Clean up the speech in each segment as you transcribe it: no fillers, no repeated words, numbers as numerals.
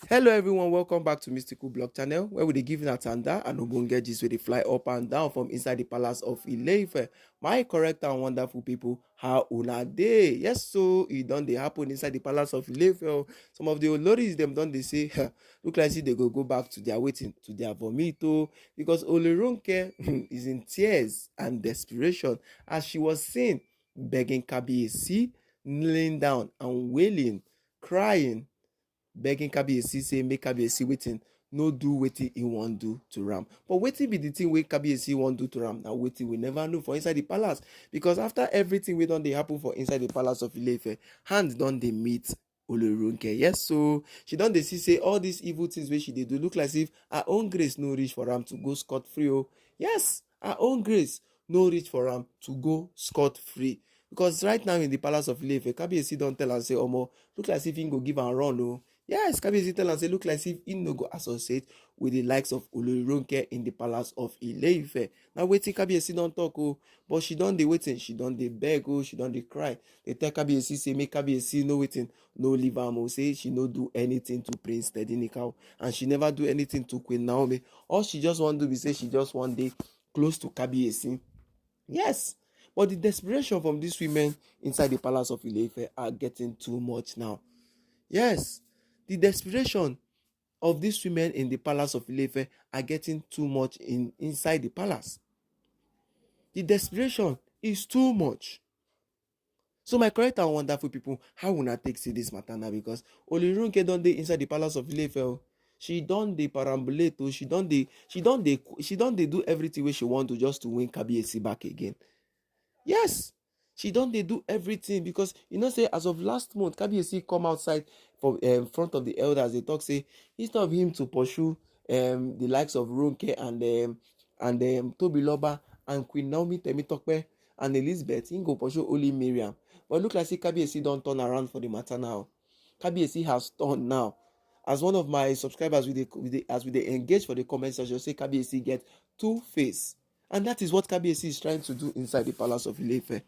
Hello everyone, welcome back to Mystical Blog Channel, where we dey give una tanda and ogbonge gist wey dey fly up and down from inside the palace of Ile-Ife. My correct and wonderful people, how una dey? Yes, so e don dey happen inside the palace of Ile-Ife. Some of the Oloris dem don dey say, look like say they go back to their waiting, to their vomito, because Ronke is in tears and desperation as she was seen begging Kabiyesi, kneeling down and wailing, crying, begging Kabiyesi say make Kabiyesi wetin no do wetin he wan do to am. But wetin be the thing wey Kabiyesi wan do to am na wetin we never know for inside the palace, because after everything wey don dey happen for inside the palace of Ile-Ife, hand don dey meet Ronke. Yes, so she don dey see say all these evil things wey she dey do look like as if her own grace no reach for am to go scot free. Oh yes, her own grace no reach for am to go scot free, because right now in the palace of Ile-Ife, Kabiyesi don tell am say omo, look like as if him go give am run. Oh yes, Kabiyesi tell am say look like as if he no go associate with the likes of Ronke in the palace of Ile-Ife. Na wetin Kabiyesi don talk oh, but she don dey wetin, she don dey beg oh, she don dey cry. Dey tell Kabiyesi say make Kabiyesi no wetin, no leave am oh, say she no do anything to Prince Tedinika and she never do anything to Queen Naomi. All she just wan do be say she just wan dey close to Kabiyesi. Yes, but the desperation from these women inside the palace of Ile-Ife are getting too much now. Yes, the desperation of these women in the palace of Ile-Ife are getting too much inside the palace. The desperation is too much. So my correct and wonderful people, how una take see this matter now? Because Ronke don dey inside the palace of Ile-Ife. She don dey perambulate oh, she don dey do everything wey she want to just to win Kabiyesi back again. Yes, she don dey do everything, because you know say as of last month, Kabiyesi come outside for front of the elders. They talk say instead of him to pursue the likes of Ronke and Tobiloba and Queen Naomi Temitope and Elizabeth, he go pursue only Miriam. But look like say Kabiyesi don turn around for the matter now. Kabiyesi has turned now. As one of my subscribers as we engage for the comment section, say Kabiyesi get two face, and that is what Kabiyesi is trying to do inside the palace of Ile-Ife.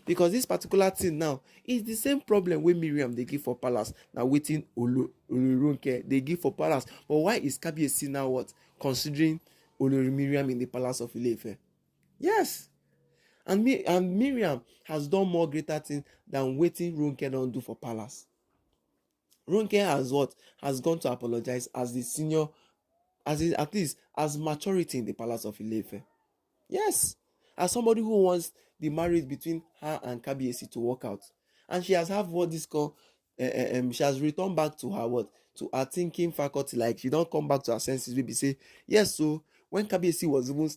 Because this particular thing now is the same problem wey Miriam dey give for palace, na wetin Ronke dey give for palace. But why is Kabiyesi now what considering Miriam in the palace of Ile-Ife? Yes, and Miriam has done more greater things than wetin Ronke don do for palace. Ronke has gone to apologize as the senior, at least as maturity in the palace of Ile-Ife. Yes, as somebody who wants the marriage between her and Kabiyesi to work out, and she has had what this called she has returned back to her to her thinking faculty. Like she don't come back to her senses. We be say yes. So when Kabiyesi was even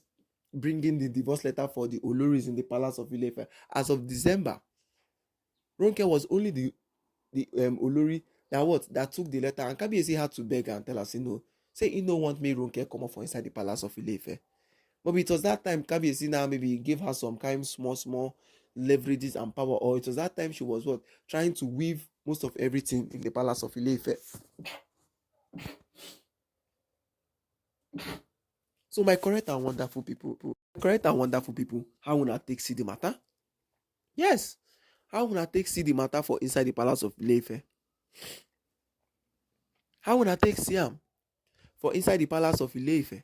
bringing the divorce letter for the Oloris in the palace of Ile-Ife, as of December, Ronke was only the Olori that took the letter, and Kabiyesi had to beg her and tell her say no, say he no want me Ronke come up for inside the palace of Ile-Ife. Maybe it was that time Kabiyesi now maybe gave her some kind small leverages and power, or it was that time she was trying to weave most of everything in the palace of Ile-Ife. So my correct and wonderful people, how una take see the matter? Yes, how una take see the matter for inside the palace of Ile-Ife? How una take see am for inside the palace of Ile-Ife?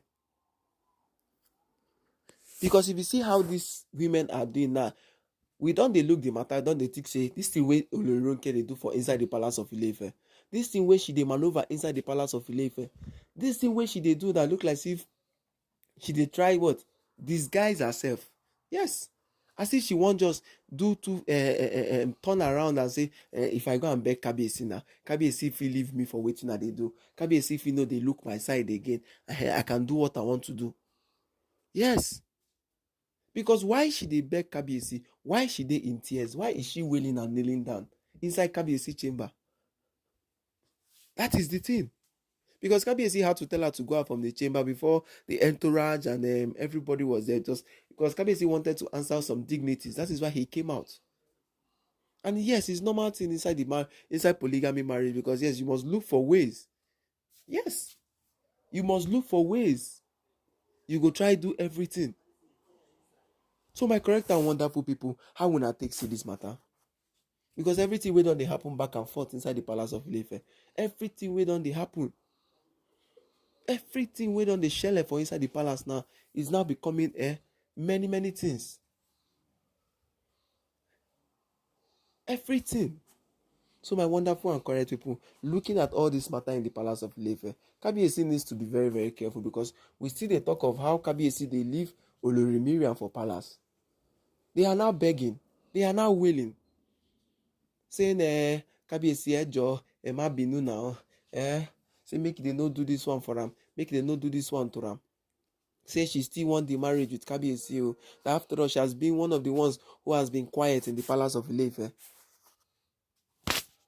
Because if you see how these women are doing now, we don dey look the matter, don dey think say this thing wey Ronke dey do for inside the palace of Ile-Ife, this thing wey she dey maneuver inside the palace of Ile-Ife, this thing wey she dey do that look like as if she dey try disguise herself. Yes, as if she wan just do turn around and say if I go and beg Kabiyesi now, Kabiyesi fit leave me for wetin I dey do, Kabiyesi fit no dey look my side again, I can do what I want to do. Yes, because why she dey beg Kabiyesi, why she dey in tears, why is she wailing and kneeling down inside Kabiyesi chamber? That is the thing. Because Kabiyesi had to tell her to go out from the chamber before the entourage and everybody was there, just because Kabiyesi wanted to answer some dignities. That is why he came out. And yes, it's normal thing inside polygamy marriage, because yes, you must look for ways. Yes, you must look for ways. You go try do everything. So my correct and wonderful people, how una take see this matter? Because everything wey don dey happen back and forth inside the palace of Ile-Ife, everything wey don dey happen, everything wey don dey shele for inside the palace now is now becoming many many things. Everything. So my wonderful and correct people, looking at all this matter in the palace of Ile-Ife, Kabiyesi needs to be very very careful, because we still dey talk of how Kabiyesi dey leave Olori Mariam for palace. They are now begging, they are now wailing, saying Kabiyesi ẹjọ ẹ má bínú now, say make they no do this one for am, make they no do this one to am. Say she still want the marriage with Kabiyesi, that after all she has been one of the ones who has been quiet in the palace of Ile-Ife.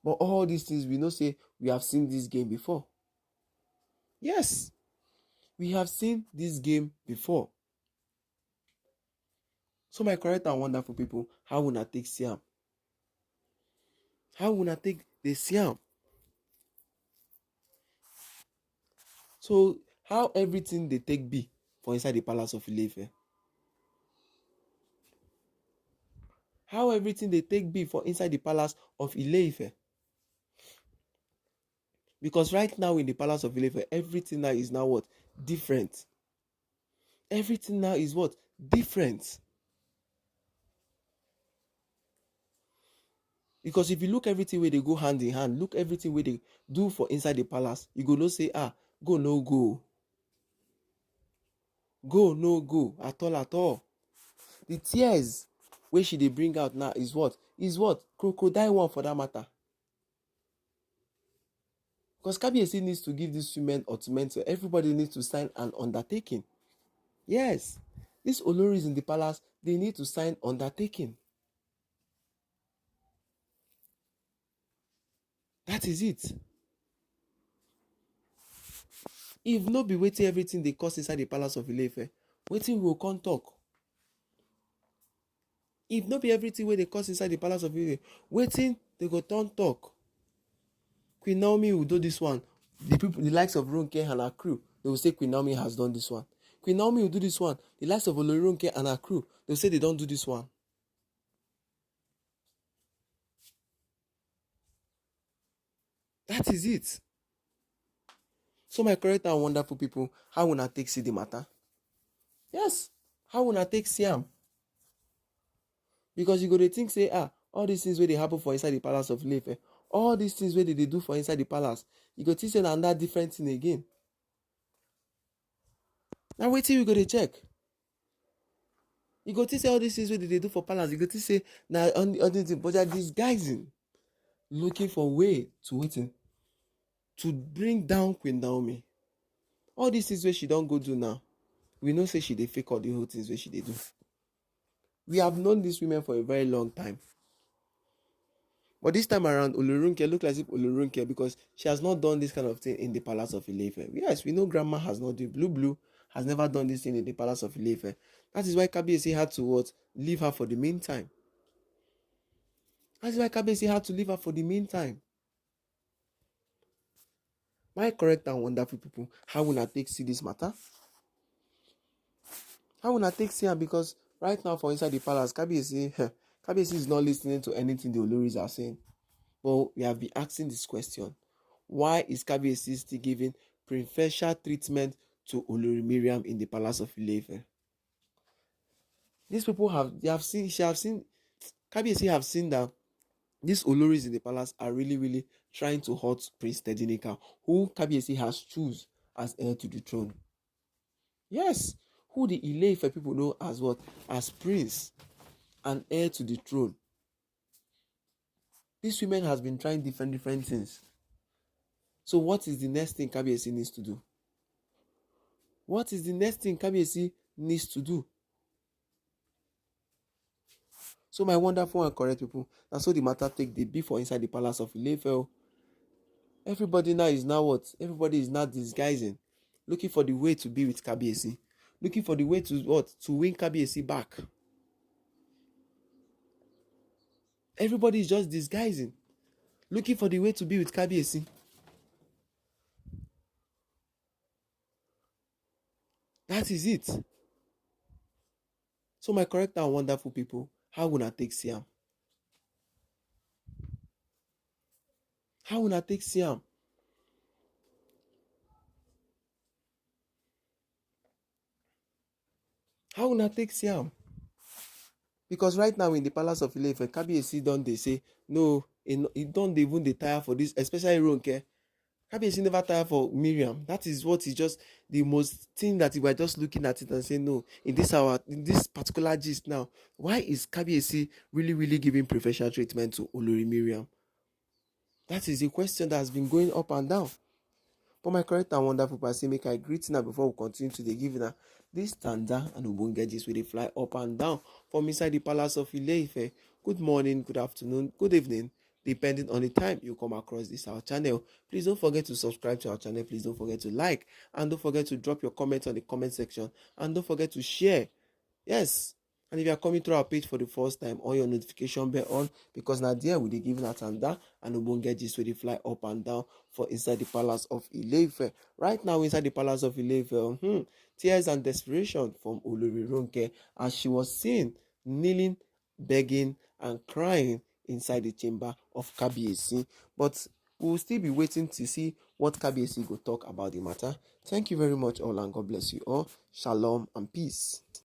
But all these things, we know say we have seen this game before. Yes, we have seen this game before. So my correct and wonderful people, how una take see am? How una take dey see am? So how everything dey take be for inside the palace of Ile-Ife? How everything dey take be for inside the palace of Ile-Ife? Because right now in the palace of Ile-Ife, everything now is now what? Different. Everything now is what? Different. Because if you look everything where they go hand in hand, look everything where they do for inside the palace, you go no say, go no go. Go no go at all at all. The tears where she they bring out now is what? Is what? Crocodile one for that matter. Because Kabiyesi needs to give these women ultimatum, so everybody needs to sign an undertaking. Yes, these Oloris in the palace, they need to sign undertaking. That is it. If no be waiting everything they cause inside the palace of Ile-Ife, waiting will come talk. If no be everything where they cause inside the palace of Ile-Ife, waiting they go turn talk. Queen Naomi will do this one. The people, the likes of Ronke and her crew, they will say Queen Naomi has done this one. Queen Naomi will do this one. The likes of Olori Ronke and her crew, they will say they don't do this one. That is it. So my correct and wonderful people, how una take see the matter? Yes, how una take see am? Because you go to think say, all these things where they happen for inside the palace of Ile-Ife, all these things where they do for inside the palace, you go to say another different thing again. Now wait till we go to check. You go to say all these things where they do for palace, you go to say now on the other thing, but they are disguising, looking for way to waiting to bring down Queen Naomi. All these things where she don't go do now, we know say she dey fake all the whole things where she dey do. We have known these women for a very long time. But this time around, Olori look as if Olori, because she has not done this kind of thing in the palace of Ile-Ife. Yes, we know grandma has not done. Blue has never done this thing in the palace of Ile-Ife. That is why Kabiyesi had to what? Leave her for the meantime. That is why Kabiyesi had to leave her for the meantime. My correct and wonderful people, how will I take see this matter? How will I take see her? Because right now for inside the palace, Kabiyesi is not listening to anything the Oloris are saying. But we have been asking this question. Why is Kabiyesi still giving preferential treatment to Olori Mariam in the palace of Ile-Ife? These people Kabiyesi have seen that these Oloris in the palace are really trying to hurt Prince Tedinika, who Kabiyesi has choose as heir to the throne. Yes, who the Ile-Ife people know as what? As prince and heir to the throne. These women has been trying different things. So what is the next thing Kabiyesi needs to do? What is the next thing Kabiyesi needs to do? So my wonderful and correct people, that's how the matter take the be for inside the palace of Ile-Ife. Everybody now is now what? Everybody is now disguising, looking for the way to be with Kabiyesi, looking for the way to what? To win Kabiyesi back. Everybody is just disguising, looking for the way to be with Kabiyesi. That is it. So my correct and wonderful people, how will I take see am? How una take see am? How una take see am? Because right now in the palace of Ile-Ife, Kabiyesi don dey say no, he don dey even dey tire for this, especially Ronke. Kabiyesi never tire for Miriam. That is what is just the most thing that we were just looking at it and saying no. In this particular gist now, why is Kabiyesi really giving preferential treatment to Olori Miriam? That is a question that has been going up and down. But my correct and wonderful person, make I greet now before we continue to the giving now. This stanza and Ogbonge gist will fly up and down from inside the palace of Ile-Ife. Good morning, good afternoon, good evening, depending on the time you come across this our channel. Please don't forget to subscribe to our channel. Please don't forget to like, and don't forget to drop your comments on the comment section, and don't forget to share. Yes. And if you are coming through our page for the first time, on your notification bell on, because now there we dey give that and that, and Ogbonge gist wey dey fly up and down for inside the palace of Ile-Ife. Right now inside the palace of Ile-Ife, tears and desperation from Olori Ronke as she was seen kneeling, begging, and crying inside the chamber of Kabiyesi. But we will still be waiting to see what Kabiyesi go talk about the matter. Thank you very much all, and God bless you all. Shalom and peace.